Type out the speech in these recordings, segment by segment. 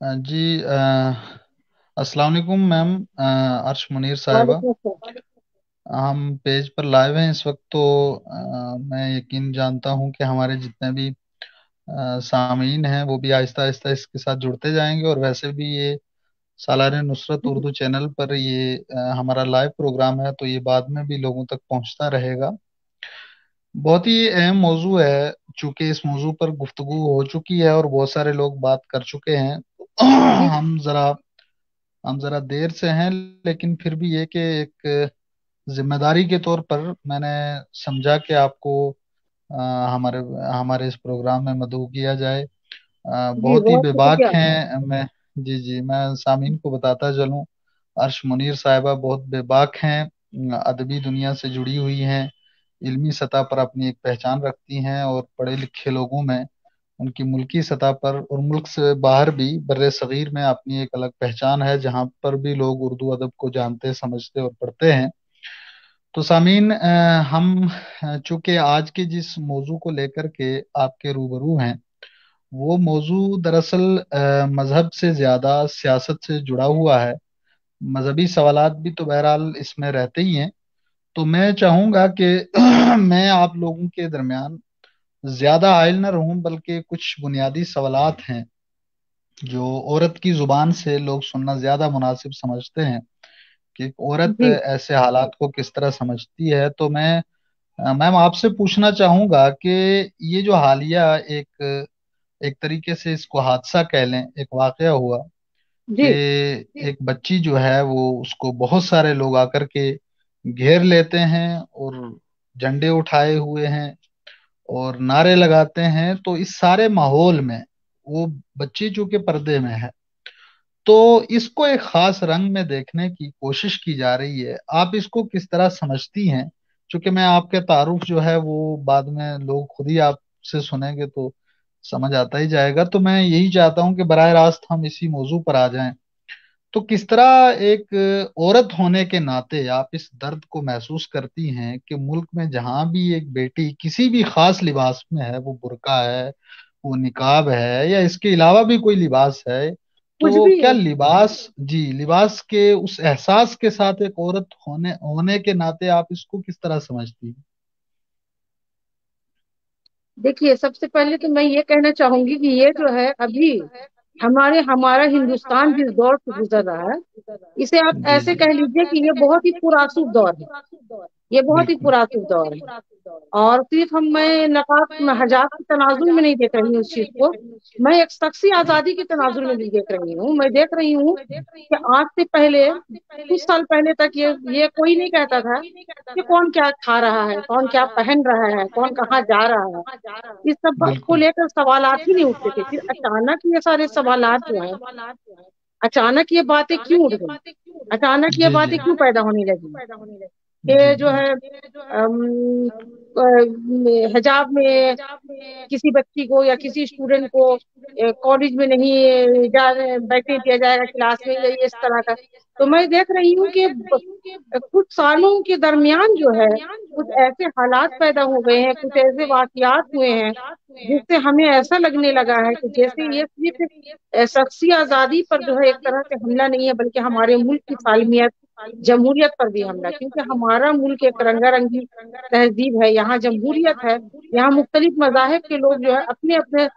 जी अस्सलाम वालेकुम मैम। अर्श मुनीर साहिबा। वालेकुम अस्सलाम। हम पेज पर लाइव हैं इस वक्त, तो मैं यकीन जानता हूं कि हमारे जितने भी सामीन हैं वो भी आहिस्ता आहिस्ता इसके साथ जुड़ते जाएंगे। और वैसे भी ये सालार नुसरत उर्दू चैनल पर ये हमारा लाइव प्रोग्राम है, तो ये बाद में भी लोगों तक पहुंचता रहेगा। बहुत ही अहम मौजू है, चूंकि इस मौजू पर गुफ्तगू हो चुकी है और बहुत सारे लोग बात कर चुके हैं। जी हम जरा देर से हैं, लेकिन फिर भी ये कि एक जिम्मेदारी के तौर पर मैंने समझा कि आपको अ, हमारे हमारे इस प्रोग्राम में मदऊ किया जाए। जी, बहुत ही बहुत बेबाक शुक्रिया। हैं। मैं जी जी मैं सामीन को बताता चलूं, अर्श मुनीर साहिबा बहुत बेबाक हैं, अदबी दुनिया से जुड़ी हुई हैं, इल्मी सतह पर अपनी एक पहचान रखती हैं, और पढ़े लिखे लोगों में उनकी मुल्की सतह पर और मुल्क से बाहर भी बर्रे सगीर में अपनी एक अलग पहचान है, जहाँ पर भी लोग उर्दू अदब को जानते समझते और पढ़ते हैं। तो सामीन, हम चूंकि आज के जिस मौजू को लेकर के आपके रूबरू हैं, वो मौजू दरअसल मजहब से ज्यादा सियासत से जुड़ा हुआ है। मजहबी सवालात भी तो बहरहाल इसमें रहते ही हैं। तो मैं चाहूंगा कि मैं आप लोगों के दरमियान ज्यादा आयल न रहूं, बल्कि कुछ बुनियादी सवालात हैं जो औरत की जुबान से लोग सुनना ज्यादा मुनासिब समझते हैं कि एक औरत जी ऐसे हालात को किस तरह समझती है। तो मैं मैम आपसे पूछना चाहूंगा कि ये जो हालिया एक एक तरीके से इसको हादसा कह लें, एक वाकया हुआ कि जी एक बच्ची जो है वो उसको बहुत सारे लोग आकर के घेर लेते हैं और झंडे उठाए हुए हैं और नारे लगाते हैं। तो इस सारे माहौल में वो बच्ची चूंकि पर्दे में है, तो इसको एक खास रंग में देखने की कोशिश की जा रही है। आप इसको किस तरह समझती हैं? क्योंकि मैं आपके तारुफ जो है वो बाद में लोग खुद ही आपसे सुनेंगे तो समझ आता ही जाएगा। तो मैं यही चाहता हूं कि बराह रास्त हम इसी मौजू पर आ जाएं। तो किस तरह एक औरत होने के नाते आप इस दर्द को महसूस करती हैं कि मुल्क में जहां भी एक बेटी किसी भी खास लिबास में है, वो बुर्का है, वो निकाब है, या इसके अलावा भी कोई लिबास है, कुछ तो भी क्या है। लिबास के उस एहसास के साथ एक औरत होने होने के नाते आप इसको किस तरह समझती हैं? देखिए, सबसे पहले तो मैं ये कहना चाहूंगी कि ये जो है अभी हमारा हिंदुस्तान जिस दौर से गुजर रहा है, इसे आप जी ऐसे जी कह लीजिए कि ये बहुत ही पुरासुब दौर है। ये बहुत ही बिल्कुल पुरातन दौर है। और सिर्फ मैं नकाब हजाब के तनाजुर में नहीं देख रही हूँ इस चीज को। मैं एक शख्सी आजादी के तनाजुर में भी देख रही हूँ। मैं देख रही हूँ कि आज से पहले कुछ साल पहले तक ये कोई नहीं कहता था कि कौन क्या खा रहा है, कौन क्या पहन रहा है, कौन कहाँ जा रहा है। इस सब बात को बिल्कुल लेकर सवालात ही नहीं उठते थे। फिर अचानक ये सारे सवालात जो है, अचानक ये बातें क्यों उठ गई, अचानक ये जी जी बातें क्यों पैदा होने लगी। जी ये जो जी है हिजाब में किसी बच्ची को या किसी स्टूडेंट को कॉलेज में नहीं बैठने दिया जाएगा, क्लास में, या इस तरह का। तो मैं देख रही हूँ कि कुछ सालों के दरमियान जो है कुछ ऐसे हालात पैदा हो गए हैं, कुछ ऐसे वाकयात हुए हैं जिससे हमें ऐसा लगने लगा है कि जैसे ये सिर्फ शख्सी आजादी पर जो है एक तरह से हमला नहीं है, बल्कि हमारे मुल्क की सालमियत, जमहूरियत पर भी हमला। क्योंकि हमारा मुल्क एक रंगारंगी तहजीब है, यहाँ जमहूरियत है, यहाँ मुख्तलिफ मजाहब के लोग जो है अपने अपने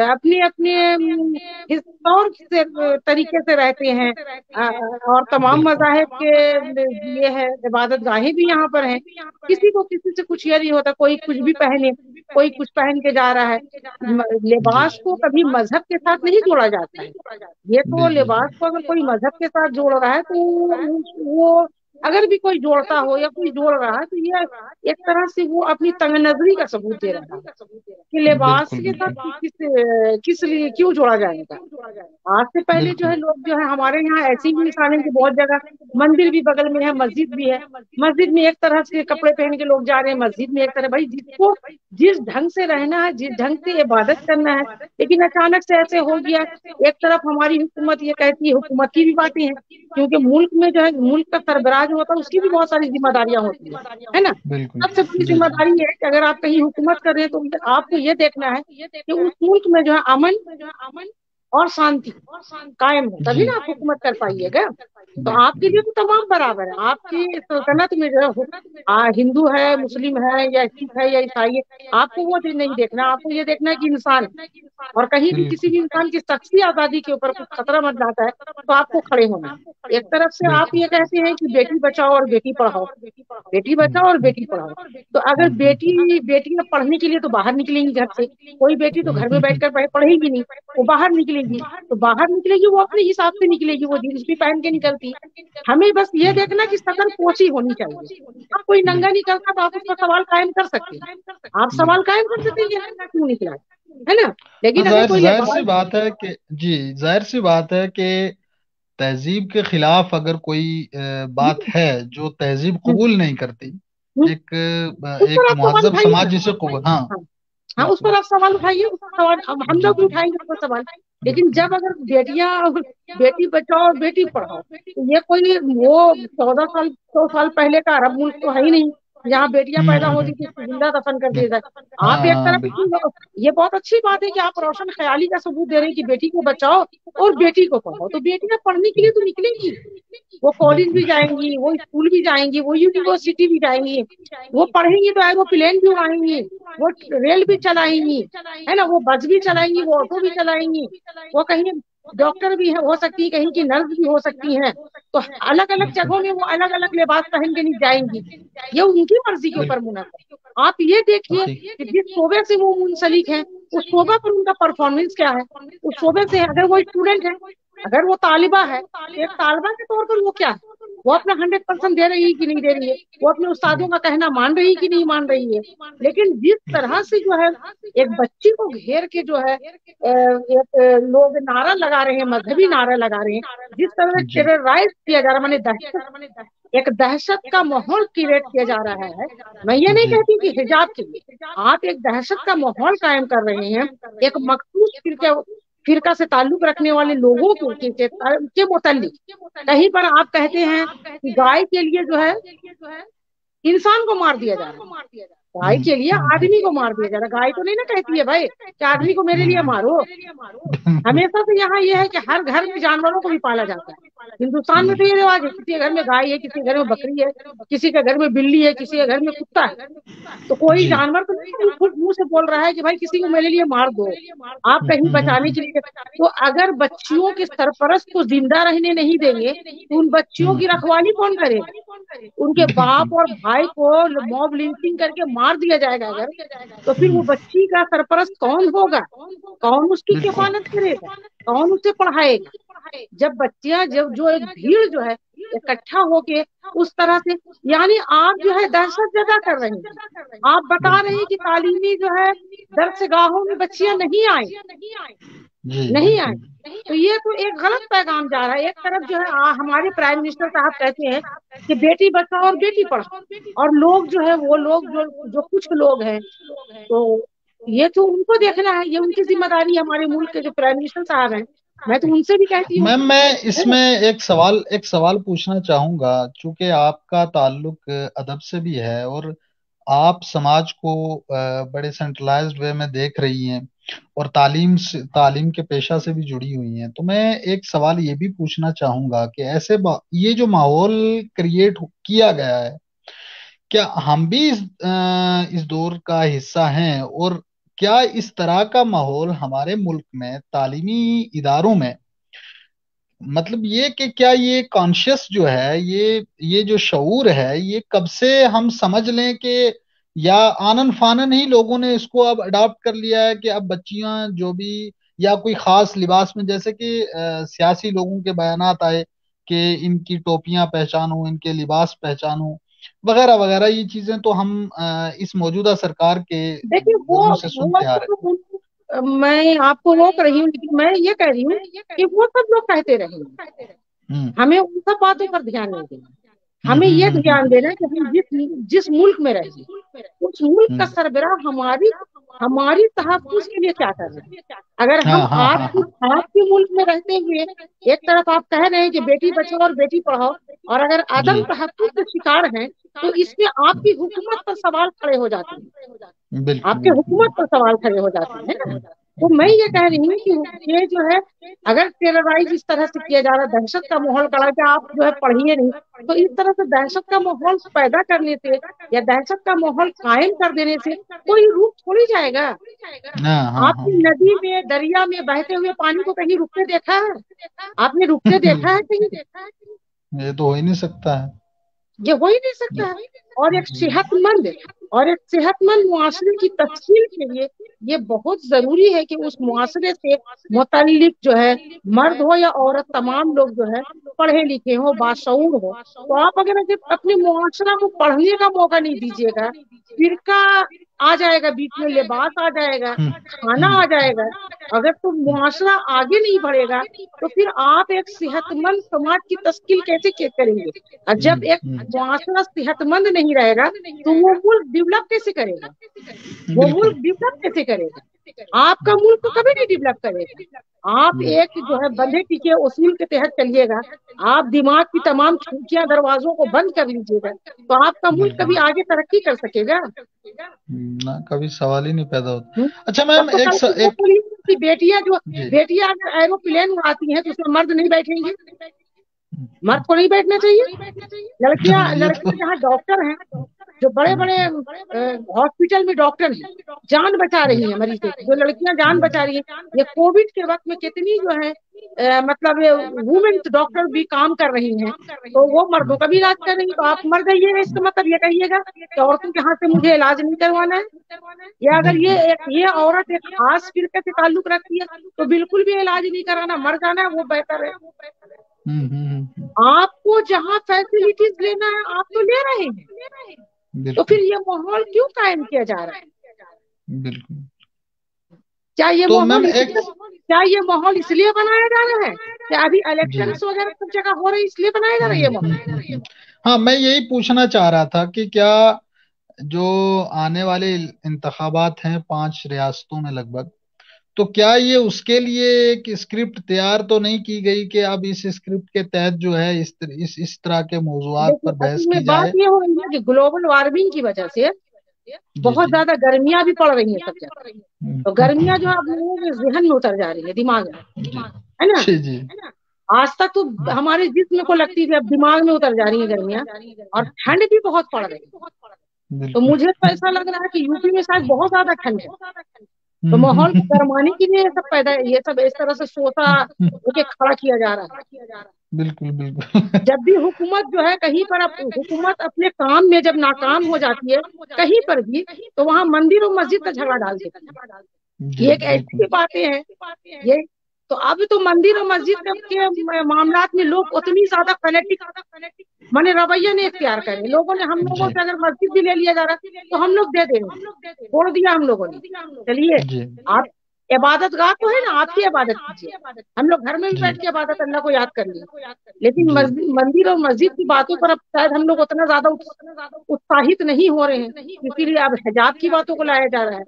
अपने अपने तौर से तरीके से रहते हैं। और तमाम बिल्कुल मजाहब के ये है, इबादत गाहें भी यहाँ पर हैं। किसी को किसी से कुछ ये नहीं होता, कोई कुछ भी पहने, कोई कुछ पहन के जा रहा है। जी लिबास को कभी मजहब के साथ नहीं जोड़ा जाता है। ये तो बिल्कुल लिबास को अगर कोई मजहब के साथ जोड़ रहा है तो वो अगर भी कोई जोड़ता हो या कोई जोड़ रहा है तो ये एक तरह से वो अपनी तंग नजरी का सबूत दे रहा है कि लिबास बिल्कुल के साथ बिल्कुल किस किस लिए क्यों जोड़ा जाएगा। आज से पहले जो बिल्कुल है लोग जो है हमारे यहाँ ऐसी भी मिसालें कि बहुत जगह मंदिर भी बगल में है, मस्जिद भी है। मस्जिद में एक तरह से कपड़े पहन के लोग जा रहे हैं, मस्जिद में एक तरह, भाई जिसको जिस ढंग से रहना है, जिस ढंग से इबादत करना है। लेकिन अचानक से ऐसे हो गया। एक तरफ हमारी हुकूमत ये कहती है, हुकूमत की भी बातें हैं, क्योंकि मुल्क में जो है मुल्क का सरबराह जो होता है उसकी भी बहुत सारी जिम्मेदारियां होती है ना। बिल्कुल अब सबकी जी जी जिम्मेदारी है कि अगर आप कहीं हुकूमत कर रहे हैं तो आपको ये देखना है कि उस मुल्क में जो है अमन और शांति कायम हो, तभी जी ना आप हुकूमत कर पाइएगा। तो आपके लिए तो तमाम बराबर है, आपकी सल्तनत में जो है हिंदू है, मुस्लिम है, या सिख है, या ईसाई है, आपको वो नहीं देखना, आपको ये देखना है कि इंसान है। और कहीं भी किसी बिल्कुल भी इंसान की शख्सी आजादी के ऊपर कुछ खतरा मच जाता है तो आपको खड़े होना है। एक तरफ से आप बिल्कुल। ये कहते हैं कि बेटी बचाओ और बेटी पढ़ाओ, बेटी हम्म, बचाओ और बेटी पढ़ाओ। तो अगर बेटियां पढ़ने के लिए तो बाहर निकलेंगी घर से, कोई बेटी तो घर में बैठकर पढ़ेगी नहीं, वो बाहर निकलेगी। तो बाहर निकलेगी वो अपने हिसाब से निकलेगी, वो जींस भी पहन के निकलती। हमें बस ये बिल्कुल देखना कि सकल पोची होनी चाहिए। हाँ, कोई नंगा बिल्कुल निकलता तो आप उस पर सवाल कायम कर सकते हैं, आप सवाल बिल्कुल। कायम कर सकते हैं ये नंगा क्यों निकला है ना। हाँ, लेकिन अगर जाहिर कोई जाहिर सी लिबास बात है कि जी, जाहिर सी बात है कि तहजीब के खिलाफ अगर कोई बात है जो तहजीब कबूल नहीं करती, उस एक पर आप सवाल मुहज्जब उठाइए समाज ना। जिसे कबूल, हाँ हाँ, हाँ, उस पर बिल्कुल। आप सवाल उठाइए, उस पर सवाल अब हम जी लोग भी जी उठाएंगे उस पर सवाल। लेकिन बिल्कुल। जब अगर बेटियां, बेटी बचाओ और बेटी पढ़ाओ, तो ये कोई वो 14 साल 100 साल पहले का अरब मुल्क तो है ही नहीं जहाँ बेटियां पैदा होती थी उसको जिंदा दफन कर दिया जाए। आप हाँ एक हाँ तरफ बिल्कुल। ये बहुत अच्छी बात है कि आप रोशन ख्याली का सबूत दे रहे हैं कि बेटी को बचाओ और बेटी को पढ़ाओ, तो बेटियां पढ़ने के लिए तो निकलेंगी, वो कॉलेज भी बिल्कुल जाएंगी, वो स्कूल भी जाएंगी, वो यूनिवर्सिटी भी जाएंगी, वो पढ़ेंगी तो एरोप्लेन भी उड़ाएंगी, वो रेल भी चलाएंगी, है ना, वो बस भी चलाएंगी, वो ऑटो भी चलाएंगी, वो कहीं डॉक्टर भी है, हो सकती है कहीं की नर्स भी हो सकती हैं। तो अलग अलग बिल्कुल जगहों में वो अलग अलग लिबास पहन के नहीं जाएंगी, ये उनकी मर्जी के ऊपर बिल्कुल। मुनहसर। आप ये देखिए ठीक। कि जिस शोबे से वो मुंसलिक है उस शोबा पर उनका परफॉर्मेंस क्या है, उस शोबे से अगर वो स्टूडेंट है, अगर वो तालिबा है, तो एक तालिबा के तौर पर वो क्या है, वो अपना 100% दे रही है कि नहीं दे रही है, वो अपने उस्तादों का कहना मान रही है कि नहीं मान रही है। लेकिन जिस तरह से जो है एक बच्ची को घेर के जो है लोग नारा लगा रहे हैं, मजहबी नारा लगा रहे हैं, जिस तरह से जी टेरराइज किया जा रहा है, माने दहशत, एक दहशत का माहौल क्रिएट किया जा रहा है। मैं ये नहीं जी कहती कि हिजाब के लिए आप एक दहशत का माहौल कायम कर रहे हैं, एक मखसूस फिरका से ताल्लुक रखने वाले लोगों के मुतालिक। कहीं पर आप कहते हैं कि गाय के लिए जो है इंसान को मार दिया जा रहा है, गाय के लिए आदमी को मार दिया जा रहा है। गाय तो नहीं ना कहती है भाई कि आदमी को मेरे लिए मारो। हमेशा से यहाँ ये है कि हर घर में जानवरों को भी पाला जाता है। हिंदुस्तान में तो ये रिवाज है, किसी के घर में गाय है, किसी के घर में बकरी है, किसी के घर में बिल्ली है, किसी के घर में कुत्ता है। तो कोई जी जानवर तो नहीं खुद मुंह से बोल रहा है कि भाई किसी को मेरे लिए मार दो, आप कहीं बचाने के लिए। तो अगर बच्चियों के सरपरस्त को जिंदा रहने नहीं देंगे तो उन बच्चियों की रखवाली कौन करेगा, उनके बिल्कुल बाप और भाई को मॉब लिंचिंग करके मार दिया जाएगा अगर, तो फिर वो बच्ची का सरपरस्त कौन होगा, कौन उसकी बिल्कुल किफालत करेगा, कौन उसे पढ़ाएगा। जब बच्चियां, जब जो एक भीड़ जो है इकट्ठा होके उस तरह से, यानी आप जो है दहशत जदा कर रहे हैं, आप बता रहे बिल्कुल। हैं कि तालीमी जो है दरसगाहों में बच्चियां नहीं आए, जी नहीं आए। बिल्कुल। तो ये तो एक गलत पैगाम जा रहा है। एक तरफ जो है हमारे प्राइम मिनिस्टर साहब कहते हैं कि बेटी बचाओ और बेटी पढ़ाओ, और लोग जो है वो लोग जो जो कुछ लोग हैं, तो ये तो उनको देखना है, ये उनकी जिम्मेदारी है, हमारे मुल्क के जो प्राइम मिनिस्टर साहब हैं। मैं तो उनसे भी कहती हूँ, मैम, मैं है ना। इसमें एक सवाल पूछना चाहूंगा, चूंकि आपका ताल्लुक अदब से भी है और आप समाज को बड़े सेंट्रलाइज्ड वे में देख रही हैं और तालीम के पेशा से भी जुड़ी हुई हैं, तो मैं एक सवाल ये भी पूछना चाहूंगा कि ये जो माहौल क्रिएट किया गया है, क्या हम भी इस दौर का हिस्सा हैं, और क्या इस तरह का माहौल हमारे मुल्क में तालीमी इदारों में, मतलब ये कि क्या ये कॉन्शियस जो है, ये जो शऊर है, ये कब से हम समझ लें कि, या आनन फानन ही लोगों ने इसको अब अडॉप्ट कर लिया है कि अब बच्चियां जो भी, या कोई खास लिबास में, जैसे कि सियासी लोगों के बयानात आए कि इनकी टोपियां पहचानो, इनके लिबास पहचानो, वगैरह वगैरह, ये चीजें तो हम इस मौजूदा सरकार के देखिए लोगों से वो सुनते आ रहे मैं आपको वो कर रही हूँ, लेकिन मैं ये कह रही हूँ कि वो सब लोग कहते रहेंगे, हैं। हमें उन सब बातों पर ध्यान नहीं देना। हमें ये ध्यान देना है कि हम जिस जिस मुल्क में रहें उस मुल्क का हम्म। सरबराह हमारी हमारी तहफ्फुज के लिए क्या कर रहे हैं। अगर हम हाँ हाँ हाँ आपकी हाँ। आपके मुल्क में रहते हुए एक तरफ आप कह रहे हैं कि बेटी बचाओ और बेटी पढ़ाओ, और अगर अदम जी तहफ्फुज के शिकार हैं, तो इसमें आपकी हुकूमत पर सवाल खड़े हो जाते हैं, बिल्कुल आपके बिल्कुल हुकूमत पर सवाल खड़े हो जाते हैं ना। तो मैं ये कह रही हूँ कि ये जो है, अगर टेरराइज इस तरह से किया जा रहा है, दहशत का माहौल करा के आप जो है पढ़िए नहीं, तो इस तरह से दहशत का माहौल पैदा करने से या दहशत का माहौल कायम कर देने से कोई रुक थोड़ी जाएगा। हाँ हाँ हाँ। आपने नदी में, दरिया में बहते हुए पानी को कहीं रुकते देखा है? आपने रुकते देखा है कहीं? ये तो हो ही नहीं सकता है। ये हो ही नहीं सकता है। और एक जी सेहतमंद और एक सेहतमंद मुआशरे की तश्कील के लिए ये बहुत जरूरी है कि उस मुआशरे से मुतल्लिक जो है, मर्द हो या औरत, तमाम लोग जो है पढ़े लिखे हो, बाशऊर हो। तो आप अगर अपने मुआशरा को पढ़ने का मौका नहीं दीजिएगा, फिरका आ जाएगा बीच में, लिबास आ जाएगा, खाना आ जाएगा, अगर तो मुआशरा आगे नहीं बढ़ेगा, तो फिर आप एक सेहतमंद समाज की तश्कील कैसे करेंगे? और जब एक मुआशरा सेहतमंद नहीं रहेगा, तो वो मुल्क डेवलप कैसे करेगा? वो बिल्कुल। मुल्क डेवलप कैसे करेगा? आपका मुल्क तो कभी नहीं डेवलप करेगा। आप एक जो है बंधे टिके उसूल के तहत चलिएगा, आप दिमाग की तमाम खिड़कियां दरवाजों को बंद कर लीजिएगा, तो आपका मुल्क बिल्कुल। कभी आगे तरक्की कर सकेगा? ना, कभी सवाल ही नहीं पैदा होता। हम्म? अच्छा तब मैम, तो एक कल को वो एक बोलिए कि जी। बेटियां अगर एरोप्लेन उड़ाती हैं तो उसमें मर्द नहीं बैठेंगे? मर्द को नहीं बैठना चाहिए? लड़कियां ये तो लड़कियां जहाँ डॉक्टर हैं, जो बड़े बड़े हॉस्पिटल में डॉक्टर हैं, जान बचा रही हैं मरीजों की, जो लड़कियां जान बचा रही हैं, ये कोविड के वक्त में कितनी जो है मतलब वुमेन्स डॉक्टर भी काम कर रही हैं, तो वो मर्दों का भी इलाज कर रही हैं। तो आप मर जाइएगा, इसका मतलब ये कहिएगा कि औरतों के हाथ से मुझे इलाज नहीं करवाना है? या अगर बिल्कुल। ये औरत एक खास फिरके से ताल्लुक रखती है, तो बिल्कुल भी इलाज नहीं कराना, मर जाना है वो बेहतर है। हम्म। आपको जहाँ फैसिलिटीज लेना है आप तो ले रहे हैं, तो बिल्कुल फिर ये माहौल क्यों कायम किया जा रहा है? बिल्कुल। क्या ये तो माहौल मैम एक इसलिए क्या ये माहौल इसलिए बनाया जा रहा है कि अभी जी। इलेक्शंस वगैरह सब जगह हो रही, इसलिए बनाया जा रहा है ये माहौल? हाँ, मैं यही पूछना चाह रहा था कि क्या जो आने वाले इंतखाबात हैं 5 रियासतों में लगभग, तो क्या ये उसके लिए एक स्क्रिप्ट तैयार तो नहीं की गई कि अब इस स्क्रिप्ट के तहत जो है इस तरह के मौजुआत देखिए, पर असल बहस में की बात जाए? ये हो रही है कि ग्लोबल वार्मिंग की वजह से जी बहुत जी। ज्यादा गर्मियां भी पड़ रही हैं सब जगह। तो गर्मियां जो है अब लोगों के जहन में उतर जा रही है, दिमाग में, जी है ना? जी जी। आज तक तो हमारे जिस्म को लगती थी, अब दिमाग में उतर जा रही है गर्मियां, और ठंड भी बहुत पड़ रही है। तो बिल्कुल। मुझे तो ऐसा लग रहा है कि यूपी में शायद बहुत ज्यादा ठंड है, तो माहौल को हम्म। गरमाने के लिए ये सब इस तरह से सोचा होके खड़ा किया जा रहा है। बिल्कुल बिल्कुल। जब भी हुकूमत जो है कहीं पर हुकूमत अपने काम में जब नाकाम हो जाती है कहीं पर भी, तो वहां मंदिर और मस्जिद का झगड़ा डाल देती है। जी ये एक ऐसी बिल्कुल। भी बातें हैं। ये तो अब तो मंदिर और मस्जिद के मामलात में लोग उतनी ज्यादा फैनेटिक माने रवैया नहीं इख्तियार करें लोगों ने। हम लोगों जी से अगर मस्जिद भी ले लिया जा रहा है तो हम लोग दे देंगे, छोड़ दिया हम लोगों ने। चलिए, जी आप इबादत गाह तो है ना, आपकी इबादत कीजिए। हम लोग घर में भी जी बैठ के इबादत अल्लाह को याद कर लिए, लेकिन जी। मंदिर और मस्जिद की बातों पर अब शायद हम लोग उतना ज्यादा उत्साहित नहीं हो रहे हैं, इसीलिए अब हिजाब की बातों को लाया जा रहा है,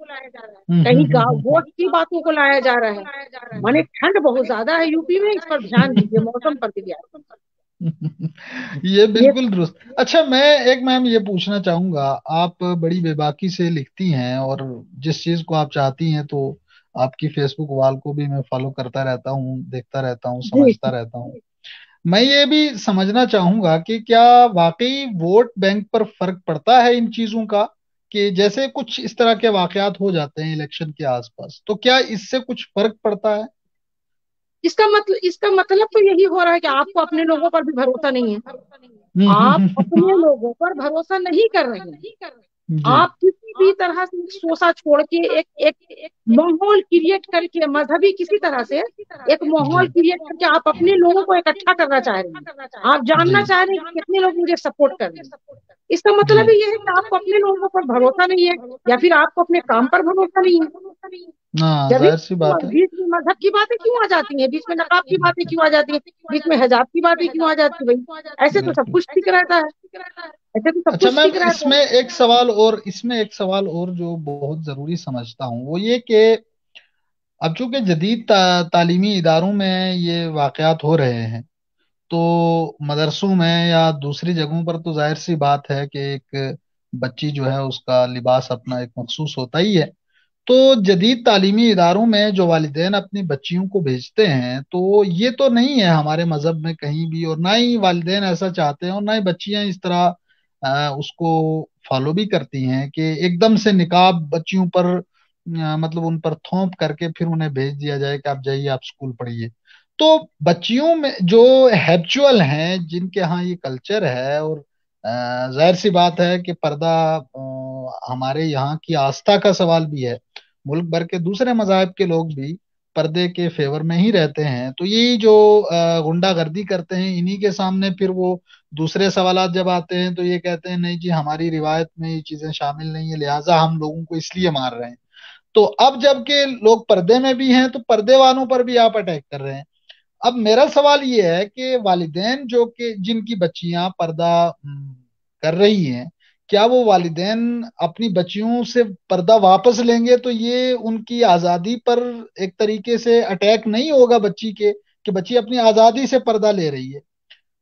कहीं गाँव हम्म। वोट की बातों को लाया जा रहा है। माने ठंड बहुत ज्यादा है यूपी में, इस पर ध्यान दीजिए, मौसम पर भी ध्यान ये दीजिए। बिल्कुल दुरुस्त। अच्छा, मैं एक मैम ये पूछना चाहूंगा, आप बड़ी बेबाकी से लिखती हैं और जिस चीज को आप चाहती हैं, तो आपकी फेसबुक वॉल को भी मैं फॉलो करता रहता हूँ, देखता रहता हूँ, जी समझता रहता हूँ। मैं ये भी समझना चाहूंगा कि क्या वाकई वोट बैंक पर फर्क पड़ता है इन चीजों का, कि जैसे कुछ इस तरह के वाकयात हो जाते हैं इलेक्शन के आसपास, तो क्या इससे कुछ फर्क पड़ता है? इसका मतलब तो यही हो रहा है कि आपको अपने लोगों पर भी भरोसा नहीं है। आप हम्म। अपने लोगों पर भरोसा नहीं कर रहे हैं। जी आप किसी भी तरह से एक सोसा छोड़ के एक एक माहौल क्रिएट करके, मजहबी किसी तरह से एक जी माहौल क्रिएट करके आप अपने लोगों को इकट्ठा करना चाह रहे हैं। आप जी जानना चाह रहे हैं कि कितने लोग मुझे सपोर्ट कर रहे हैं। इसका जी। मतलब ये है कि आपको अपने लोगों पर भरोसा नहीं है, या फिर आपको अपने काम पर भरोसा नहीं है। हाँ, जब जाहिर सी बात है। बीच में मजहब की बातें क्यों आ जाती हैं, बीच में नकाब की बातें क्यों आ जाती हैं, बीच में हिजाब की बातें क्यों आ जाती है? भाई ऐसे तो सब बिल्कुल। कुछ ठीक रहता है, ऐसे तो सब अच्छा कुछ मैम, ठीक रहता है। इसमें एक सवाल और जो बहुत जरूरी समझता हूँ, वो ये कि अब चूंकि जदीद तालीमी इदारों में ये वाकयात हो रहे हैं, तो मदरसों में या दूसरी जगहों पर तो जाहिर सी बात है कि एक बच्ची जो है उसका लिबास अपना एक मखसूस होता ही है। تو जदीद तालीमी इदारों में जो वालिदैन अपनी बच्चियों को भेजते हैं, तो ये तो नहीं है हमारे मजहब में कहीं भी, और ना ही वालिदैन ऐसा चाहते हैं, और ना ही बच्चियां इस तरह उसको फॉलो भी करती हैं कि एकदम से निकाब बच्चियों पर मतलब उन पर थोप करके फिर उन्हें भेज दिया जाए कि आप जाइए, आप स्कूल पढ़िए। तो बच्चियों में जो हैबिचुअल हैं, जिनके यहाँ ये कल्चर है, और जाहिर सी बात है कि पर्दा हमारे यहाँ की आस्था का सवाल भी है। मुल्क भर के दूसरे मजाहब के लोग भी पर्दे के फेवर में ही रहते हैं, तो यही जो गुंडागर्दी करते हैं, इन्हीं के सामने फिर वो दूसरे सवालात जब आते हैं तो ये कहते हैं नहीं जी, हमारी रिवायत में ये चीजें शामिल नहीं है, लिहाजा हम लोगों को इसलिए मार रहे हैं। तो अब जबकि लोग पर्दे में भी हैं, तो पर्दे वालों पर भी आप अटैक कर रहे हैं। अब मेरा सवाल ये है कि वालिदैन जो कि जिनकी बच्चियां पर्दा कर रही हैं, क्या वो वालिदैन अपनी बच्चियों से पर्दा वापस लेंगे तो ये उनकी आजादी पर एक तरीके से अटैक नहीं होगा बच्ची के, कि बच्ची अपनी आजादी से पर्दा ले रही है।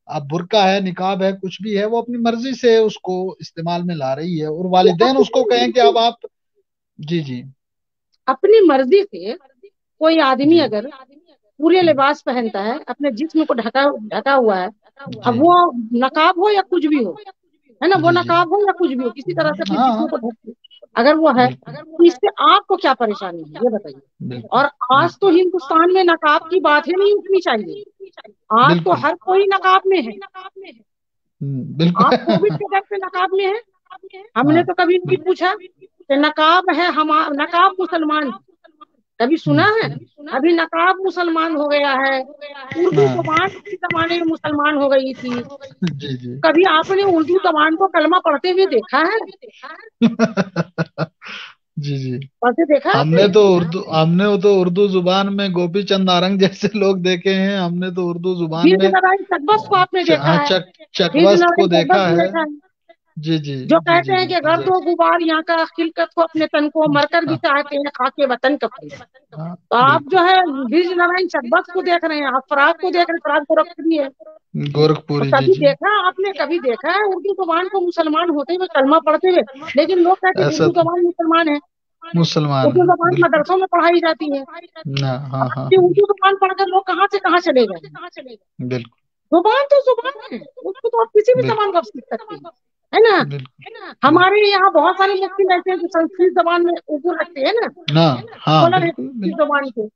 अब बुर्का है, निकाब है, कुछ भी है, वो अपनी मर्जी से उसको इस्तेमाल में ला रही है, और ये वालिदैन उसको अपनी कहें कि मर्जी, अब आप। जी जी। अपनी मर्जी से कोई आदमी जी अगर पूरे लिबास पहनता है, अपने जिस्म को ढका ढका हुआ है, जी अब वो नकाब हो या कुछ भी हो, है ना, वो जी जी। नकाब हो या कुछ भी हो, किसी तरह से अपने हाँ जिस्म हाँ, को ढक के अगर वो है, बिल्कुल तो इससे आपको क्या परेशानी है, ये बताइए। बिल्कुल और आज तो बिल्कुल हिंदुस्तान में नकाब की बात ही नहीं उठनी चाहिए। आज तो बिल्कुल। हर कोई नकाब में है। बिल्कुल। आप कोविड के डर से नकाब में है। हमने हाँ तो कभी नहीं बिल्कुल। पूछा कि नकाब है, हम नकाब मुसलमान है। कभी सुना है? अभी नकाब मुसलमान हो गया है। उर्दू हाँ। जबान किसी जमाने में मुसलमान हो गई थी। जी जी। कभी आपने उर्दू जबान को कलमा पढ़ते हुए देखा है? जी जी। पढ़ते देखा है हमने आपने? तो उर्दू जुबान में गोपी चंद नारंग जैसे लोग देखे हैं, हमने तो उर्दू जुबान बीज में नारायण चकबस को आपने देखा हाँ, है? बीज चकवस्त नारायण को चकबस देखा को है। देखा है? जी जी जो जी कहते जी, हैं कि बिल्कुल गर्द सर। व गुबार यहाँ का खिलकत को अपने तन को मरकर भी हाँ चाहते हैं खाके वतन कफन। हाँ, तो आप बिल्कुल। जो है बीज नारायण चकबस को देख रहे हैं, आप फराक को देख रहे हैं, फराक गोरखपुरी है। और गोरखपुरी, जी कभी जी। देखा, आपने कभी देखा है उर्दू जबान को मुसलमान होते हुए, कलमा पढ़ते हुए? लेकिन लोग कहते हैं ऐसा उर्दू तो जबान मुसलमान है। मुसलमान उर्दू है, जबान बिल्कुल। मदरसों में पढ़ाई जाती है। ना, हाँ हाँ अब हाँ, उर्दू जबान पढ़कर लोग कहाँ से कहाँ चले गए हैं। बिल्कुल जुबान तो जुबान है, उसको तो आप किसी भी जबान बिल्कुल को आप सीख सकते हैं, है ना। बिल्कुल हमारे बिल्कुल। यहाँ बहुत सारे मुफ्ती ऐसे हैं जो संस्कृत जबान में उर्दू रखते हैं ना, ना, हाँ, स्कॉलर है बिल्कुल संस्कृत बिल्कुल। जबान के।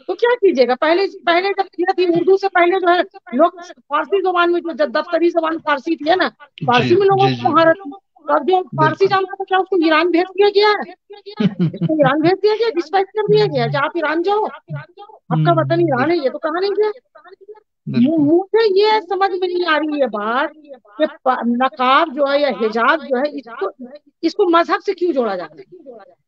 तो क्या कीजिएगा, पहले पहले जब किया थी उर्दू से पहले जो है, लोग फारसी जबान में, जो दफ्तरी जबान फारसी थी, है ना, जी फारसी में लोगों जी को जी, महारत थी। तो अब जो फारसी बिल्कुल। जानता था, क्या उसको ईरान भेज दिया गया है? इसको ईरान भेज दिया गया, डिस्पैच कर दिया गया कि आप ईरान जाओ, आपका वतन ईरान है, ये तो कहा नहीं गया। बिल्कुल। मुझे ये समझ में नहीं आ रही है बात कि नकाब जो है या हिजाब जो है, इसको इसको मजहब से क्यों जोड़ा जाता है?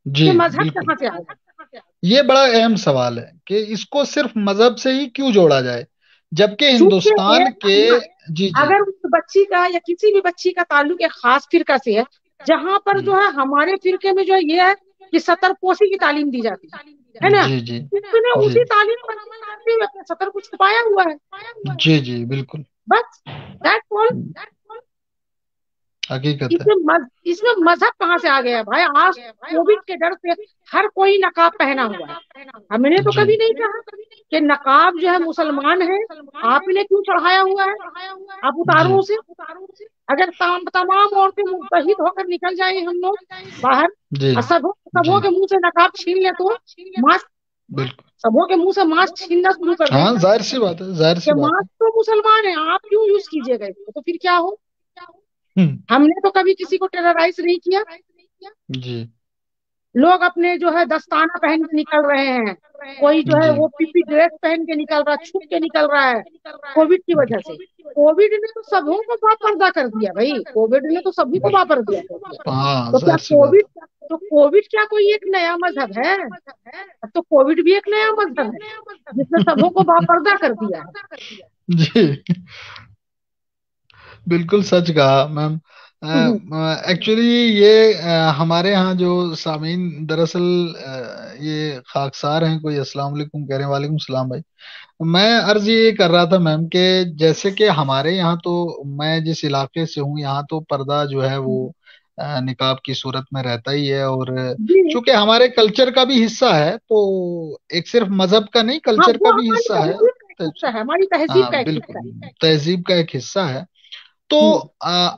जी ये मजहब बिल्कुल। कहाँ से आ गया? ये बड़ा अहम सवाल है कि इसको सिर्फ मजहब से ही क्यों जोड़ा जाए, जबकि चूंकि हिंदुस्तान के। जी जी अगर उस बच्ची का या किसी भी बच्ची का ताल्लुक एक खास फिरका से है, जहां पर जो है हमारे फिरके में जो है ये है कि सतरपोशी की तालीम दी जाती है ना, जी जी इसने जी उसी तालीम पर अमल करते हुए अपने सतर को छुपाया हुआ है। जी जी, बिल्कुल। बस, दैट्स ऑल। हकीकत है। इसमें मजहब कहाँ से आ गया है भाई? आज कोविड के डर से हर कोई नकाब पहना हुआ है। हमने तो जी कभी नहीं कहा कि नकाब जो है मुसलमान है, आपने क्यों चढ़ाया हुआ है, आप जी उतारो उसे। अगर तमाम औरतें मुतहिद होकर निकल जाए हम लोग बाहर, जी और सबों जी, के मुंह से नकाब छीन ले, तो मास्क, बिल्कुल। सबों के मुंह से मास्क छीनना शुरू कर दें, हाँ, जाहिर सी बात है, जाहिर सी कि बात है। मास्क तो मुसलमान है, आप क्यों यूज कीजिएगा इसको, तो फिर क्या हो? हम्म, हमने तो कभी किसी को टेरराइज नहीं किया। जी लोग अपने जो है दस्ताना पहन के निकल रहे हैं, कोई जो है जी, वो पीपी ड्रेस पहन के निकल रहा है, छुप के निकल रहा है, कोविड की वजह से। कोविड ने तो सबों को बापर्दा कर दिया भाई, कोविड ने तो सभी को बापर्दा कर दिया। हाँ, तो क्या जाहिर सी बात कोविड, तो कोविड क्या कोई एक नया मजहब है? अब तो कोविड भी एक नया मजहब है, जिसने सबों को बापर्दा कर दिया है। है। जी, बिल्कुल सच कहा मैम। हम्म, एक्चुअली ये हमारे यहाँ जो सामीन दरअसल ये खाकसार हैं, कोई अस्सलाम वालेकुम कह रहे हैं, वालेकुम सलाम भाई। मैं अर्ज ये कर रहा था मैम कि जैसे कि हमारे यहाँ तो, मैं जिस इलाके से हूँ यहाँ तो पर्दा जो है वो نقاب کی صورت میں رہتا ہی ہے، اور جی چونکہ ہمارے کلچر کا بھی حصہ ہے، تو ایک صرف مذہب کا نہیں، ہاں، کلچر وہ کا بھی ہماری حصہ ہے۔ تہذیب کا ایک حصہ ہے، ہماری تہذیب ہاں کا ایک بالکل، حصہ ہے۔ تہذیب کا ایک حصہ ہے۔ تو ہوں،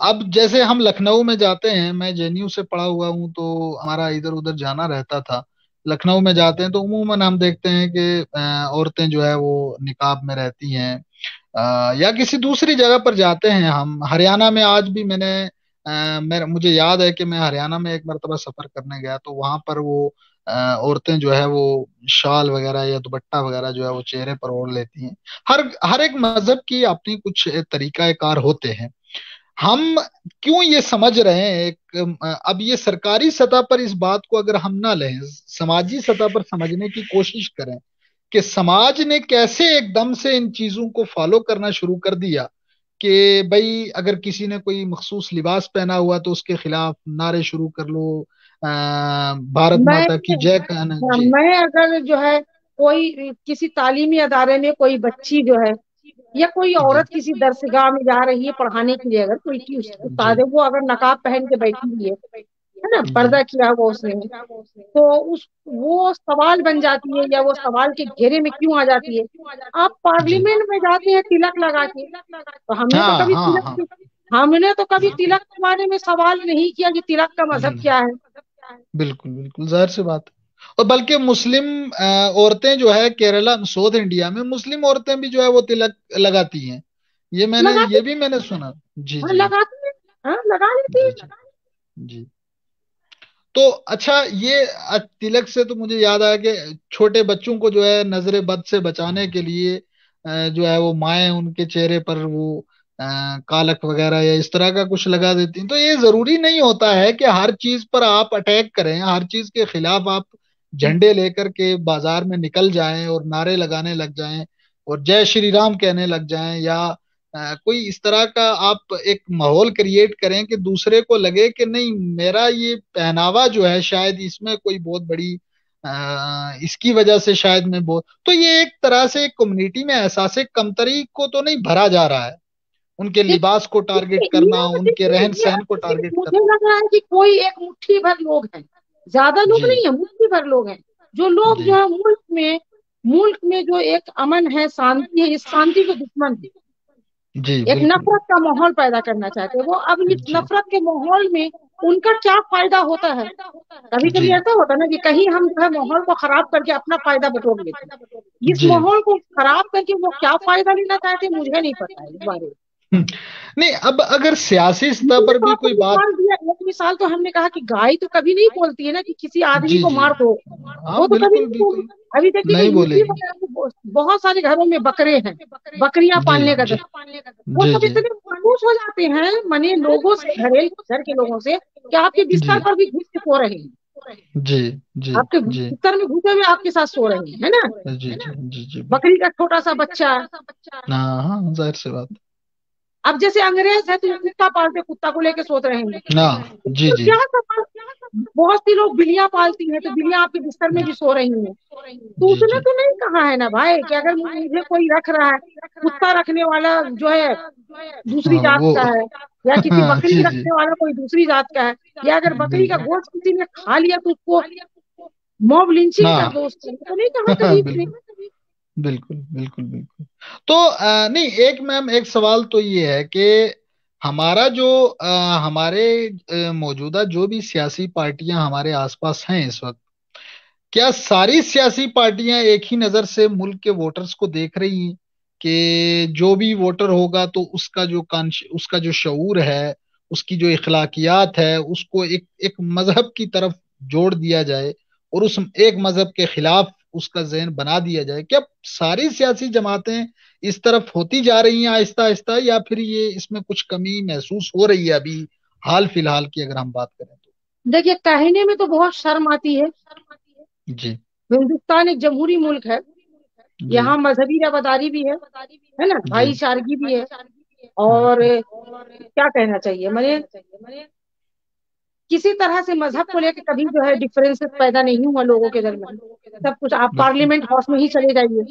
اب جیسے ہم لکھنؤ میں جاتے ہیں، میں جے این یو سے پڑھا ہوا ہوں، تو ہمارا ادھر ادھر جانا رہتا تھا۔ لکھنؤ میں جاتے ہیں تو عموماً ہم دیکھتے ہیں کہ عورتیں جو ہے وہ نقاب میں رہتی ہیں، یا کسی دوسری جگہ پر جاتے ہیں ہم، ہریانہ میں آج بھی میں نے مجھے یاد ہے کہ میں ہریانہ میں ایک مرتبہ سفر کرنے گیا، تو وہاں پر وہ عورتیں جو ہے وہ شال وغیرہ یا دوپٹہ وغیرہ جو ہے وہ چہرے پر اوڑھ لیتی ہیں۔ ہر ہر ایک مذہب کی اپنی کچھ طریقہ کار ہوتے ہیں۔ ہم کیوں یہ سمجھ رہے ہیں اب یہ سرکاری سطح پر اس بات کو اگر ہم نہ لیں، سماجی سطح پر سمجھنے کی کوشش کریں کہ سماج نے کیسے ایک دم سے ان چیزوں کو فالو کرنا شروع کر دیا، کہ بھائی اگر کسی نے کوئی مخصوص لباس پہنا ہوا تو اس کے خلاف نعرے شروع کر لو، بھارت میں ماتا کی جے کہنا جی۔ میں اگر جو ہے کوئی کسی تعلیمی ادارے میں کوئی بچی جو ہے یا کوئی جی عورت کسی درسگاہ میں جا رہی ہے پڑھانے کے لیے، اگر کوئی جی استاد ہے وہ اگر نقاب پہن کے بیٹھی ہوئی ہے نا، جی پردہ کیا ہوا اس نے، تو اس وہ سوال بن جاتی ہے یا وہ سوال کے گھیرے میں کیوں آ جاتی ہے؟ آپ جی، پارلیمنٹ میں جاتے ہیں تلک لگا کے، تو ہم نے تو ہاں کبھی ہاں ہاں، تلک کے بارے میں سوال نہیں کیا کہ تلک کا مذہب کیا ہے۔ بالکل بالکل ظاہر سی بات ہے۔ اور بلکہ مسلم عورتیں جو ہے کیرلا ساؤتھ انڈیا میں مسلم عورتیں بھی جو ہے وہ تلک لگاتی ہیں، لگاتے یہ بھی میں نے سنا۔ جی ہاں جی لگاتے ہیں، ہاں لگا لیتے جی ہیں۔ جی جی۔ تو اچھا، یہ تلک سے تو مجھے یاد آیا کہ چھوٹے بچوں کو جو ہے نظر بد سے بچانے کے لیے جو ہے وہ مائیں ان کے چہرے پر وہ کالک وغیرہ یا اس طرح کا کچھ لگا دیتی ہیں۔ تو یہ ضروری نہیں ہوتا ہے کہ ہر چیز پر آپ اٹیک کریں، ہر چیز کے خلاف آپ جھنڈے لے کر کے بازار میں نکل جائیں اور نعرے لگانے لگ جائیں اور جے شری رام کہنے لگ جائیں، یا کوئی اس طرح کا آپ ایک ماحول کریٹ کریں کہ دوسرے کو لگے کہ نہیں، میرا یہ پہناوا جو ہے شاید اس میں کوئی بہت بڑی اس کی وجہ سے شاید میں بہت، تو یہ ایک طرح سے کمیونٹی میں احساس کمتری کو تو نہیں بھرا جا رہا ہے، ان کے لباس کو ٹارگٹ کرنا، ان کے رہن یہ سہن کو ٹارگٹ مجھے کرنا۔ لگ رہا ہے کہ کوئی ایک مٹھی بھر لوگ ہیں، زیادہ لوگ جی نہیں ہیں، مٹھی بھر لوگ ہیں جو لوگ جی جو ہے ملک میں جو ایک امن ہے، شانتی ہے، اس شانتی کے دشمن ہیں، جی ایک بالکل نفرت کا ماحول پیدا کرنا چاہتے ہیں وہ۔ اب اس جی نفرت کے ماحول میں ان کا کیا فائدہ ہوتا ہے؟ کبھی جی کبھی ایسا ہوتا ہے نا کہ کہیں ہم جو ہے ماحول کو خراب کر کے اپنا فائدہ بٹور لیتے ہیں، اس جی ماحول کو خراب کر کے وہ کیا فائدہ لینا چاہتے ہیں مجھے نہیں پتا ہے اس بارے میں۔ نہیں، اب اگر سیاسی ہم سطح نے پر تو بھی آپ کو کوئی بات، مثال دیا، ایک مثال تو ہم نے کہا کہ گائے تو کبھی نہیں بولتی ہے نا کہ کسی آدمی جی کو جی مار دو، ہاں وہ تو کبھی بالکل نہیں بالکل بولتی۔ ابھی دیکھیے نا نہیں یو بولے پی گی۔ وغیرہ میں بہت سارے گھروں میں بکرے ہیں، بکریاں جی پالنے کا جی وہ جی سب جی اتنے مانوس ہو جاتے ہیں منی لوگوں سے، گھر کے لوگوں سے، کہ آپ کے جی بستر پر بھی گھس کے سو رہے ہیں، جی جی آپ کے جی بستر میں گھسے ہوئے آپ کے ساتھ سو رہے ہیں، ہے نا؟ جی جی جی جی بکری بالکل، کا چھوٹا سا بچہ۔ ہاں ہاں ظاہر سی بات۔ اب جیسے انگریز ہے تو یہ کتا پالتے، کتا کو لے کے سوتے رہیں گے، ہاں جی تو جی کیا سوال؟ بہت سی لوگ بلیاں پالتی ہیں تو بلیاں آپ کے بستر میں بھی سو رہی ہیں، تو جی اس نے جی تو نہیں کہا ہے نا بھائی کہ اگر مجھے کوئی رکھ رہا ہے، کتا رکھنے والا جو ہے دوسری ہاں ذات وہ کا ہے، یا کسی ہاں بکری جی جی رکھنے والا کوئی دوسری ذات کا ہے، یا اگر بکری کا بالکل، گوشت کسی نے کھا لیا تو اس کو موب لنچنگ ہاں کر دو، اس کو تو نہیں کہا ہاں کبھی اس نے۔ بالکل بالکل بالکل بالکل۔ تو نہیں، ایک میم ایک سوال تو یہ ہے کہ ہمارا جو ہمارے موجودہ جو بھی سیاسی پارٹیاں ہمارے آس پاس ہیں اس وقت، کیا ساری سیاسی پارٹیاں ایک ہی نظر سے ملک کے ووٹرز کو دیکھ رہی ہیں کہ جو بھی ووٹر ہوگا تو اس کا جو شعور ہے، اس کی جو اخلاقیات ہے، اس کو ایک مذہب کی طرف جوڑ دیا جائے اور اس ایک مذہب کے خلاف اس کا ذہن بنا دیا جائے؟ کیا ساری سیاسی جماعتیں اس طرف ہوتی جا رہی ہیں آہستہ آہستہ، یا پھر یہ اس میں کچھ کمی محسوس ہو رہی ہے ابھی حال فی الحال کی اگر ہم بات کریں تو؟ دیکھیے کہنے میں تو بہت شرم آتی ہے، جی ہندوستان ایک جمہوری ملک ہے، جی یہاں مذہبی رواداری بھی ہے نا، جی بھائی چارگی بھی ہے، ہاں اور کیا کہنا چاہیے میں، کسی طرح سے مذہب کو لے کے کبھی جو ہے ڈفرینس پیدا نہیں ہوا لوگوں کے درمیان، سب کچھ آپ بالکل پارلیمنٹ ہاؤس میں ہی چلے جائیے،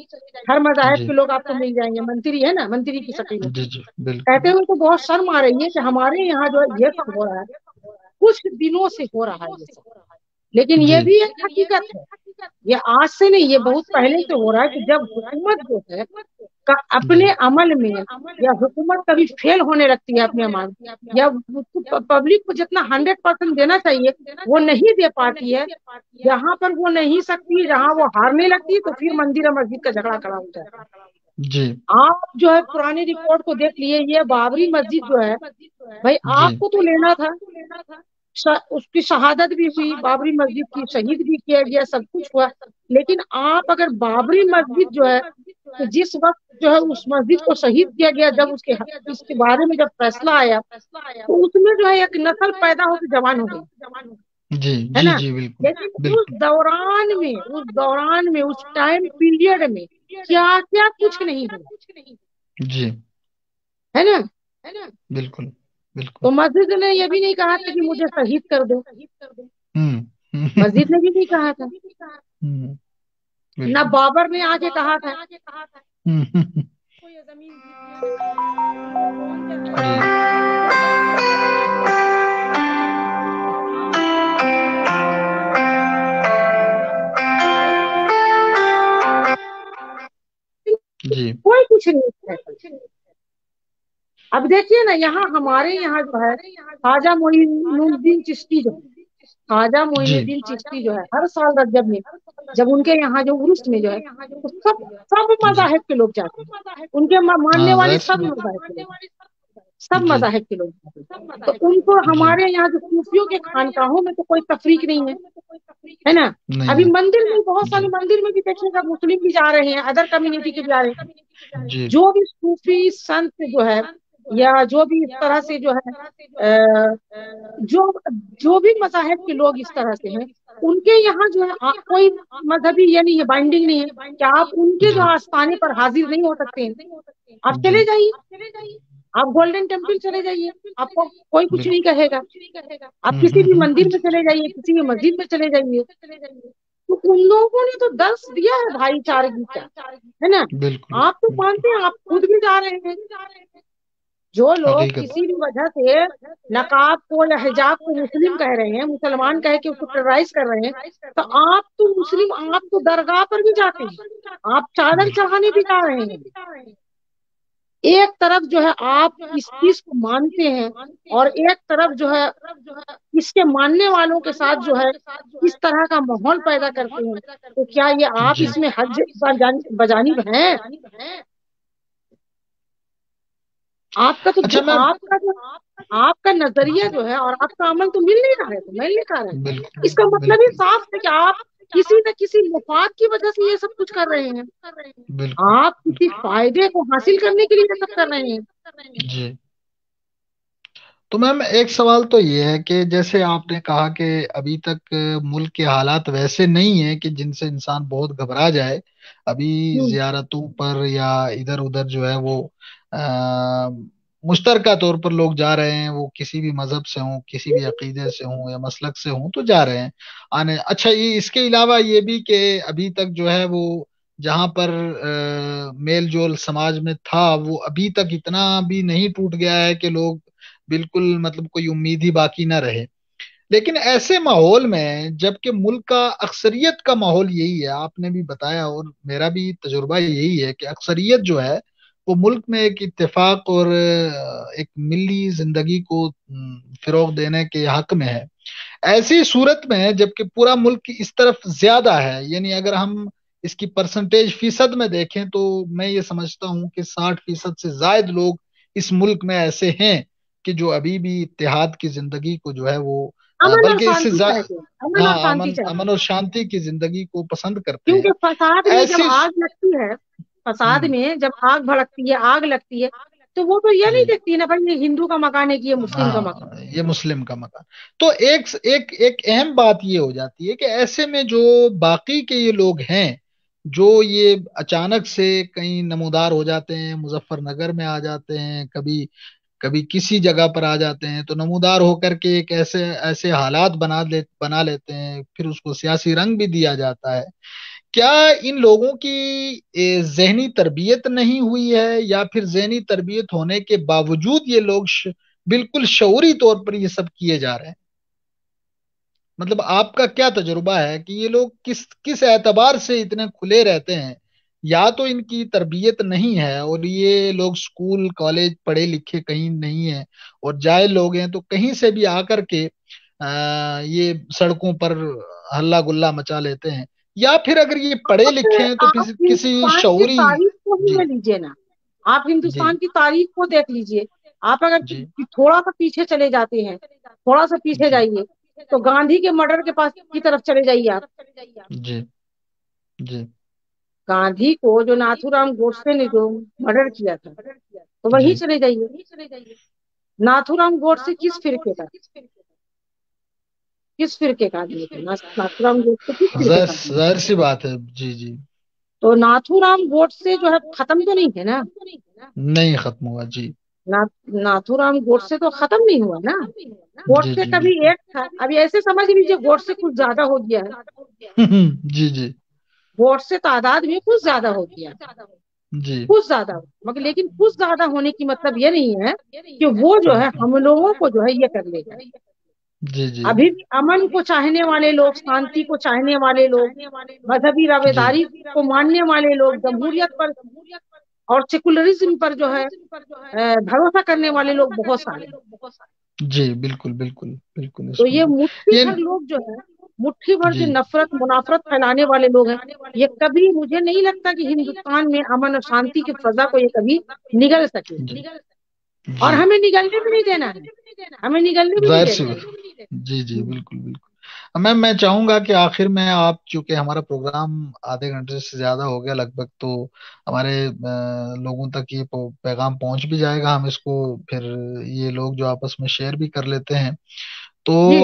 ہر مذاہب جی کے لوگ آپ کو مل جائیں گے، منتری ہے نا، منتری کی شکل میں، جی جی بالکل کہتے ہوئے تو بہت شرم آ رہی ہے کہ ہمارے یہاں جو ہے یہ سب ہو رہا ہے۔ कुछ दिनों से हो रहा है ये सब। लेकिन ये जी भी एक हकीकत है, ये आज से नहीं, ये बहुत पहले से हो रहा है कि जब हुकूमत जो है का जी अपने अमल में, या हुकूमत कभी फेल होने लगती है अपने अमल, या पब्लिक को जितना 100% देना चाहिए वो नहीं दे पाती है, जहां पर वो नहीं सकती, जहां वो हारने लगती है, तो फिर मंदिर और मस्जिद का झगड़ा खड़ा होता है। जी आप जो है पुरानी रिकॉर्ड को देख लिए, ये बाबरी मस्जिद जो है, भाई जी आपको तो लेना था, उसकी शहादत भी हुई, बाबरी मस्जिद की शहीद भी किया गया, सब कुछ हुआ, लेकिन आप अगर बाबरी मस्जिद जो है, तो जिस वक्त जो है उस मस्जिद को शहीद किया गया, जब उसके इसके बारे में जब फैसला आया, तो उसमें जो है एक नस्ल पैदा होकर जवान हो गई, जी है जी ना। जी बिल्कुल लेकिन बिल्कुल। उस टाइम पीरियड में क्या क्या कुछ नहीं हुआ, जी है ना। बिल्कुल बिल्कुल। तो मस्जिद ने ये भी नहीं कहा था कि मुझे शहीद कर दो, हम्म मस्जिद ने भी नहीं कहा था, हम्म, ना बिल्कुल। बाबर ने आके कहा था हम्म, को ये जमीन जीतने का, तुमको कौन कहता है जी कि तुमको जमीन जी कोई कुछ नहीं कहता। अब देखिए ना, यहाँ हमारे यहाँ जो है ख्वाजा मोइनुद्दीन चिश्ती जो है, ख्वाजा जी मोइनुद्दीन चिश्ती जो है, हर साल रजब में जब उनके यहाँ जो उर्स में जो है, तो सब सब जी मजाहिब के लोग जाते हैं, उनके मानने हाँ वाले जाहिर सी सब बात। मजाहिब के लोग, सब जी मजाहिब के लोग जाते हैं। तो उनको जी हमारे यहाँ जो सूफियों के खानकाहों में तो कोई तफरीक नहीं है ना। नहीं अभी है। मंदिर में, बहुत सारे जी मंदिर में भी देखिएगा, मुस्लिम भी जा रहे हैं, अदर कम्युनिटी के भी जा रहे हैं। जी जो भी सूफी संत जो है, या जो भी इस तरह से जो है, जो जो भी मजाहब के लोग इस तरह से हैं, उनके यहाँ जो है कोई मजहबी ये नहीं है, बाइंडिंग नहीं है कि आप उनके जी जो आस्थाने पर हाजिर नहीं हो सकते हैं। आप जी चले जाइए, आप गोल्डन टेम्पल चले जाइए, आपको कोई कुछ नहीं बिल्कुल। कहेगा। आप किसी भी मंदिर में चले जाइए, किसी भी मस्जिद में चले जाइए, तो उन लोगों ने तो दर्श दिया है भाईचारगी का, है ना। बिल्कुल आप तो बिल्कुल। मानते हैं, आप खुद भी जा रहे हैं। जो लोग हकीकत। किसी भी वजह से नकाब को या हिजाब को मुस्लिम कह रहे हैं, मुसलमान कह के उसको टेरराइज कर रहे हैं, तो आप तो मुस्लिम, आप तो दरगाह पर भी जाते हैं, आप चादर बिल्कुल चढ़ाने भी जा रहे हैं। एक तरफ जो है आप इस चीज को मानते हैं, और एक तरफ जो है इसके मानने वालों के साथ जो है इस तरह का माहौल पैदा करते हैं, तो क्या ये आप जी। इसमें हज बजानिब हैं? आपका तो अच्छा मैम। आपका जो आपका नजरिया जो है और आपका अमल तो मिल नहीं रहा है, तो मिल नहीं खा रहा है। बिल्कुल इसका मतलब ही बिल्कुल साफ है कि आप किसी न किसी मुफाद की वजह से ये सब कुछ कर रहे हैं, बिल्कुल आप किसी बिल्कुल। फायदे को हासिल करने के लिए ये सब कर रहे हैं। जी तो मैम एक सवाल तो ये है कि जैसे आपने कहा कि अभी तक मुल्क के हालात वैसे नहीं है कि जिनसे इंसान बहुत घबरा जाए। अभी हम्म, जियारतों पर या इधर उधर जो है वो आ, मुश्तरका तौर पर लोग जा रहे हैं, वो किसी भी मजहब से हों, किसी भी अकीदे से हों या मसलक से हों तो जा रहे हैं आने। अच्छा ये इसके अलावा ये भी कि अभी तक जो है वो जहाँ पर मेल जोल समाज में था वो अभी तक इतना भी नहीं टूट गया है कि लोग बिल्कुल मतलब कोई उम्मीद ही बाकी ना रहे। लेकिन ऐसे माहौल में जबकि मुल्क का अक्सरियत का माहौल यही है, आपने भी बताया और मेरा भी तजुर्बा यही है कि अक्सरियत जो है वो मुल्क में एक इत्तेफाक और एक मिली जिंदगी को फिरोग देने के हक में है। ऐसी सूरत में जबकि पूरा मुल्क इस तरफ ज्यादा है, यानी अगर हम इसकी परसेंटेज फीसद में देखें तो मैं ये समझता हूँ कि 60% से जायद लोग इस मुल्क में ऐसे हैं कि जो अभी भी इत्तेहाद की जिंदगी को जो है वो अमन और बल्कि इससे शांति चाहते हैं, अमन और हाँ शांति अमन चाहते हैं। अमन और शांति की जिंदगी को पसंद करते हैं। क्योंकि फसाद में जब ऐसी आग लगती है, फसाद हम्म में जब आग भड़कती है, आग लगती है, तो वो तो ये नहीं जी देखती ना भाई ये हिंदू का मकान है कि ये मुस्लिम का मकान। हाँ ये मुस्लिम का मकान। तो एक एक एक अहम बात ये हो जाती है कि ऐसे में जो बाकी के ये लोग हैं जो ये अचानक से कहीं नमूदार हो जाते हैं, मुजफ्फरनगर में आ जाते हैं, कभी कभी किसी जगह पर आ जाते हैं, तो नमूदार होकर के एक ऐसे ऐसे हालात बना लेते हैं, फिर उसको सियासी रंग भी दिया जाता है। क्या इन लोगों की जहनी तरबियत नहीं हुई है या फिर जहनी तरबियत होने के बावजूद ये लोग बिल्कुल शऊरी तौर पर ये सब किए जा रहे हैं? مطلب آپ کا کیا تجربہ ہے کہ یہ لوگ کس کس اعتبار سے اتنے کھلے رہتے ہیں؟ یا تو ان کی تربیت نہیں ہے اور یہ لوگ اسکول کالج پڑھے لکھے کہیں نہیں ہیں اور جاہل لوگ ہیں، تو کہیں سے بھی آ کر کے یہ سڑکوں پر ہلہ گلا مچا لیتے ہیں؟ یا پھر اگر یہ پڑھے آپ لکھے ہیں تو آپ کسی ہندوستان کی شعوری... تاریخ کو ہی جی لے لیجیے نا، آپ جی ہندوستان کی تاریخ کو دیکھ لیجیے. آپ اگر جی تھوڑا سا پیچھے چلے جاتے ہیں، تھوڑا سا پیچھے جی جائیے تو گاندھی کے مرڈر کے پاس کی طرف چلے جائیے آپ. جی جی گاندھی کو جو ناتھو رام گوڈسے نے جو مرڈر کیا تھا، تو جی وہیں چلے جائیے. ناتھو رام گوڈسے کس فرقے کا، کس فرقے کا آدمی تھا؟ ناتھو رام گوڈسے کس فرقے کا آدمی تھا؟ ظاہر سی بات ہے. جی جی. تو ناتھو رام گوڈسے جو ہے ختم تو نہیں ہے نا. نہیں ختم ہوا. جی ناتھو رام گوڈسے تو ختم نہیں ہوا نا. جی گوڈسے جی کبھی بالکل. ایک تھا، ابھی ایسے سمجھ لیجیے گوڈسے کچھ زیادہ ہو گیا ہے. جی جی گوڈسے تعداد میں کچھ زیادہ ہو گیا، جی کچھ زیادہ ہو، مگر لیکن کچھ زیادہ ہونے کی مطلب یہ نہیں ہے کہ وہ جو ہے ہم لوگوں کو جو ہے یہ کر لے گا. جی جی ابھی بھی امن کو چاہنے والے لوگ، شانتی کو چاہنے والے لوگ، مذہبی جی رواداری کو ماننے والے لوگ، جمہوریت پر اور سیکولرزم پر جو ہے بھروسہ کرنے والے لوگ بہت سارے ہیں. جی بالکل بالکل بالکل تو اس میں یہ مٹھی یہ... بھر لوگ جو ہے، مٹھی بھر جو جی نفرت منافرت پھیلانے والے لوگ ہیں، یہ کبھی مجھے نہیں لگتا کہ ہندوستان میں امن اور شانتی کی فضا کو یہ کبھی نگل سکے. جی اور جی ہمیں نگلنے بھی نہیں دینا ہے، ہمیں نگلنے بھی نہیں ظاہر سی دینا بات. ہے. جی جی بالکل بالکل. میں چاہوں گا کہ آخر میں آپ، چونکہ ہمارا پروگرام آدھے گھنٹے سے زیادہ ہو گیا لگ بھگ، تو ہمارے لوگوں تک یہ پیغام پہنچ بھی جائے گا، ہم اس کو پھر یہ لوگ جو آپس میں شیئر بھی کر لیتے ہیں. تو جی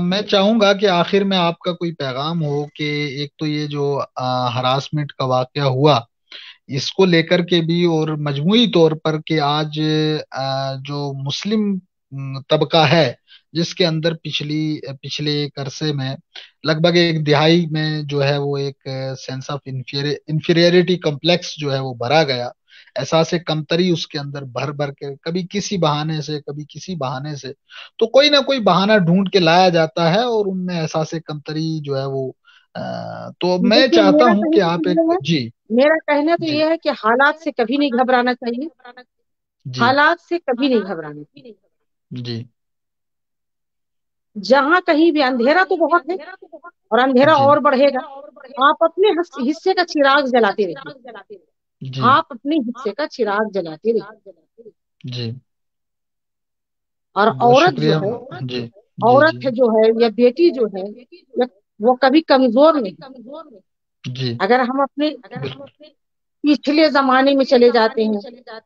میں چاہوں گا کہ آخر میں آپ کا کوئی پیغام ہو کہ ایک تو یہ جو ہراسمنٹ کا واقعہ ہوا اس کو لے کر کے بھی، اور مجموعی طور پر کہ آج جو مسلم طبقہ ہے جس کے اندر پچھلے ایک عرصے میں لگ بھگ ایک دہائی میں جو ہے وہ ایک سینس آف انفیریٹی کمپلیکس جو ہے وہ بھرا گیا، احساس کمتری اس کے اندر بھر بھر کے کبھی کسی بہانے سے کبھی کسی بہانے سے، تو کوئی نہ کوئی بہانہ ڈھونڈ کے لایا جاتا ہے اور ان میں احساس کمتری جو ہے وہ تو میں دیکھیے، چاہتا ہوں کہ آپ ایک... جی میرا کہنا تو جی یہ ہے کہ حالات سے کبھی نہیں گھبرانا چاہیے. جی حالات سے کبھی نہیں گھبرانا چاہیے. جی جہاں کہیں بھی اندھیرا تو بہت ہے اور اندھیرا جی اور بڑھے گا، آپ اپنے حصے کا چراغ جلاتے رہیے. جی آپ اپنے حصے کا چراغ جلاتے رہیے. جی اور بہت عورت جو شکریہ. ہے، جی جی جی عورت جو ہے یا بیٹی جو ہے، وہ کبھی کمزور نہیں. جی اگر ہم اپنے بالکل. پچھلے زمانے میں چلے جاتے ہیں،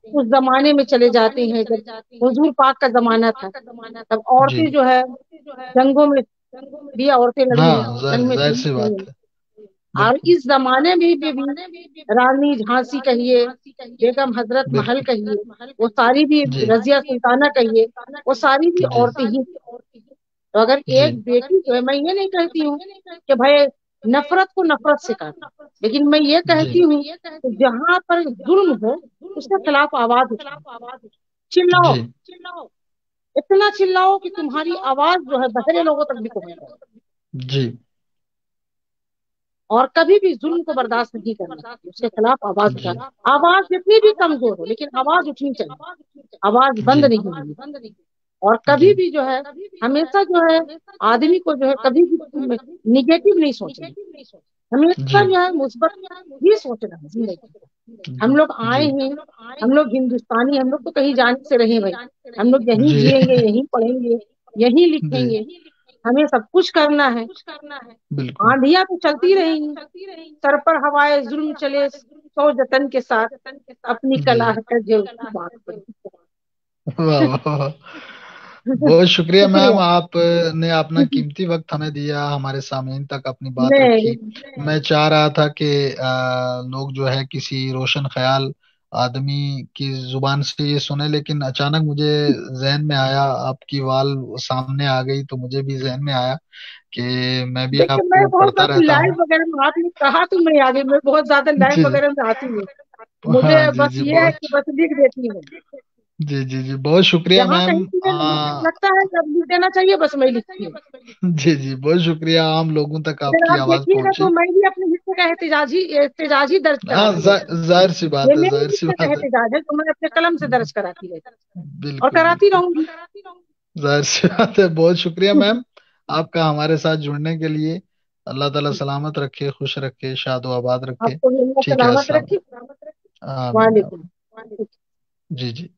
اس زمانے میں چلے جاتے ہیں جب حضور پاک کا زمانہ تھا، تب جی عورتیں جو ہے جنگوں میں بھی عورتیں لڑی ہاں ہیں، جنگ میں ظاہر سی شہید ہوئی بات ہیں. ہے. اور بالکل. اس زمانے میں بھی رانی جھانسی کہیے، بیگم حضرت محل بالکل. کہیے، وہ ساری بھی جی رضیہ سلطانہ کہیے، وہ ساری بھی جی عورتیں ہی تھیں. تو اگر جی ایک بیٹی جو ہے، میں یہ نہیں کہتی ہوں کہ بھائی نفرت کو نفرت سے کاٹو، لیکن میں یہ جی کہتی ہوں کہ جہاں پر ظلم ہو اس کے خلاف آواز اٹھاؤ، چلاؤ، جی اتنا چلاؤ کہ تمہاری آواز جو ہے بہرے لوگوں تک بھی پہنچ جائے. جی اور کبھی بھی ظلم کو برداشت نہیں کرنا چاہیے، اس کے خلاف آواز جی اٹھانا. آواز جتنی بھی کمزور ہو لیکن آواز اٹھنی چاہیے، آواز جی بند نہیں ہونی. اور جی کبھی بھی جو ہے ہمیشہ جو ہے آدمی کو جو ہے کبھی بھی نگیٹو نہیں سوچنا، جی ہمیشہ جو ہے مثبت ہی سوچنا ہے زندگی. ہم لوگ آئے جی ہیں، ہم لوگ ہندوستانی، ہم لوگ تو کہیں جانے سے رہے بھائی. ہم لوگ یہیں جی جیئیں گے، یہیں پڑھیں گے، یہیں لکھیں جی گے. ہمیں سب کچھ کرنا ہے. بالکل. آندھیاں تو چلتی رہیں گی، سر پر ہوائے ظلم چلے سو جتن کے ساتھ، اپنی جی کلا ہے جو اس کی بات پر. واہ واہ واہ. بہت شکریہ میم، شکریہ. آپ نے اپنا قیمتی وقت ہمیں دیا، ہمارے سامعین تک اپنی بات رکھی. نہیں میں چاہ رہا تھا کہ لوگ جو ہے کسی روشن خیال آدمی کی زبان سے یہ سنے، لیکن اچانک مجھے ذہن میں آیا، آپ کی وال سامنے آ گئی تو مجھے بھی ذہن میں آیا کہ میں بھی دیکھیے، آپ میں کو بہت پڑھتا زیادہ رہتا لائو ہوں. وغیرہ میں، آپ نے کہا تو میں آ گئی، میں بہت زیادہ جی لائو جی وغیرہ میں آتی ہوں. مجھے ہاں جی بس جی یہ ہے بہت... کہ بس لکھ دیتی ہوں. जी जी जी, बहुत शुक्रिया जहाँ मैम। कहीं मुझे लगता है जब लिख देना चाहिए, बस मैं लिखती हूँ। जी जी, बहुत शुक्रिया, आम लोगों तक अगर आपकी आप आवाज देखिएगा तो पहुंची। मैं भी अपने हिस्से का एहतजाजी दर्ज हाँ, कराती रहती हूँ। जाहिर सी ये बात है, मेरे जाहिर सी हिस्से का बात है। एहतजाज है, तो मैं अपने कलम से दर्ज कराती रहती हूँ और बिल्कुल कराती बिल्कुल, रहूंगी। जाहिर सी बात है। बहुत शुक्रिया मैम, आपका हमारे साथ जुड़ने के लिए। अल्लाह ताला सलामत रखे, खुश रखे, शाद आबाद रखे। आपको भी अल्लाह ठीक है, सलामत अस्सलाम। रखे। आमीन वालेकुम। आमीन। जी जी।